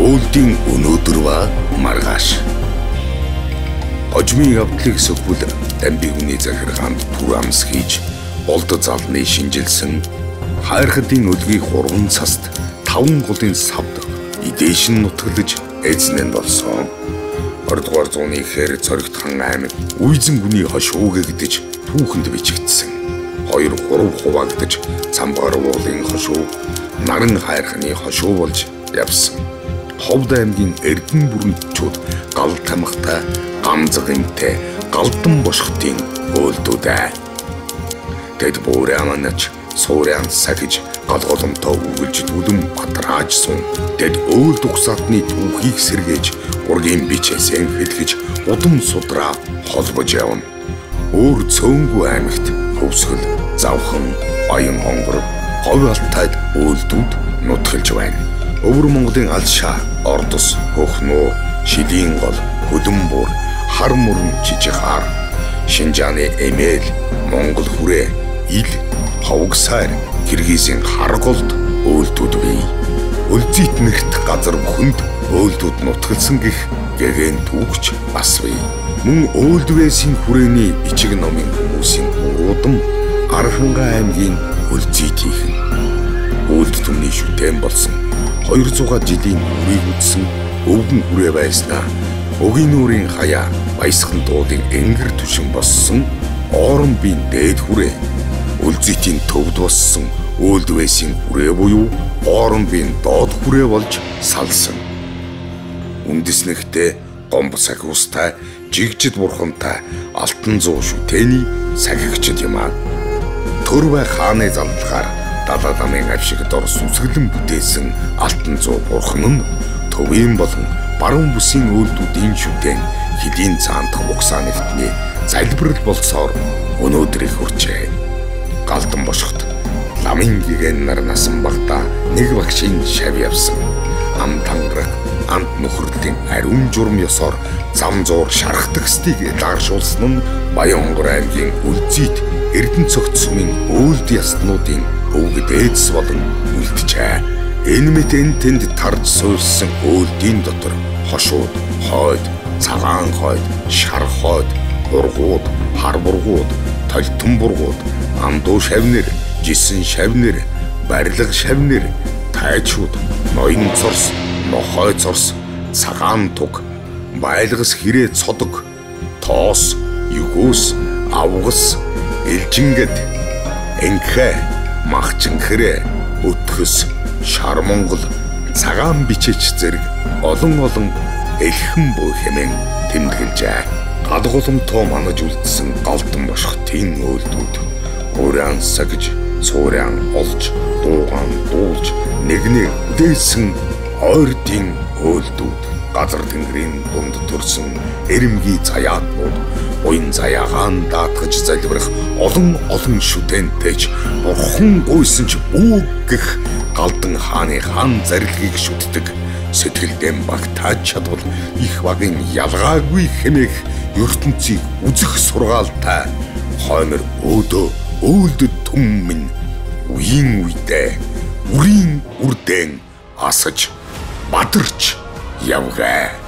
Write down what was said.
Өөлдийн өнөөдөр ба маргааш. Хожмын явдлыг сөхвөл дамби хүний захиргаанд түр амс хийж болд залны шинжилсэн хайрхадын өлгийг 3 цаст 5 голын савд идээшин нутгалж эзнэн болсон. 20 дугаар зууны ихэр Цоригдхан аймаг Үйзэн гүний хошууг гэдэж түүхэнд бичигдсэн. 2-3 хуваагдаж Цамбар уулын хошуу наран хайрханы хошуу болж явсан. Ховд аймгийн Эрдэнэ бүрэнтчүүд гал тамхтай, гамзагынтэй, галдан бошхтын өөлдүүдээ. Тэд буурай аманач суурян сахиж галголомтой үгэлж дүлэм батрааж сун. Тэд өөлд ухсаатны түүхийг сэргээж ургийн бичээсээ хэлгэж удам судраа холбож явна. Өөр цөөнгүй аймагт хөвсгөл, завхан, баян хонгор, говь алтайд өөлдүүд нутгалж байна. Өвөр Монголын алшаа, ордос, хөхнөө, шилийн гол, хөдөнбөр, хар мөрөн жижигхаар, Шинжааны эмээл, Монгол хүрээ, ил, ховгсаар, Киргизийн харголд өөлдүүд бий. Өлзийт нэрт газар бүхэнд өөлдүүд нутгалсан гэх гэгэн түүхч бас бий. Мөн өөлдвэсийн хүрээний бичиг номын хүмүүсийн уруудам Архангай аймгийн Өлзийтийнхэн. Өөлд түмний шүтэн болсон 200 жилийн үрийг үтсэн өвгөн хүрээ байснаа өгийн нүрийн хаяа баясхан дуудын энгэр түшин боссон оорон биен дээд хүрээ Өлзийтийн төвд боссон өөлдвэсийн хүрээ буюу оорон биен доод хүрээ болж салсан. Үндэснэгтээ гомбо сахиустай жигжид бурхантай алтан зуу шүтэний сахигчд юм аа. Төрвэ хааны залдгаар далаа дамын авшиг дор сүсгэлэн бүтээсэн алтан зуу бурхан нь төвийн болон баруун бүсийн өөлдүүдийн шүтэн хэдийн цаандах угсаа нэгтний залбирал болсоор өнөөдрийг хүрчээ. Галдан бошхот ламын гигэн нар насан багтаа нэг багшийн шав явсан. Ам тангараг амт нөхрөлийн ариун журам ёсоор зам зуур шархдагсдыг дааршуулсан нь Баян хонгор аймгийн Өлзийт Эрдэнэ цогт сумын өөлд ястнуудын өвгд ээдс болон үлджээ. Энэ мэт энэ тэнд тарж суурьсан өөлдийн дотор хошууд, хойд, цагаан хойд, шар хойд, бургууд, хар бургууд, толтон бургууд, амдуу шавнэр, жисэн шавнэр, барилга шавнэр, тайчууд, ноён цорс, нохой цорс, цагаан туг, байлгас хэрээ цодог, тоос, югөөс, авгас, элжингэд, энхэ, махчинхэрэ, өтгөс, шар монгол, цагаан бичээч зэрэг олон элхэн буй хэмээн тэмдэглэжээ. Гадголомтоо манаж үлдсэн галдан бошхтын өөлдүүд уурян сагж, суурян олж, дуугаан дуулж, нэгнээ дээсэн ойрдын өөлдүүд газар тэнгэрийн дунд төрсөн эрэмгий цаяатнууд буян заяагаан даатгаж залбирах олон шүтэнтэйч бурхан гуйсан ч үг гэх галдан хааны хаан зарилгийг шүтдэг сэтгэлдэн багтааж чадвал их багын ялгаагүй хэмээх ертөнцийг үзэх сургаалтай хоймор өөдөө өөлдөд түм минь үеийн үедээ үрийн үрдэн асаж бадарч явгаа.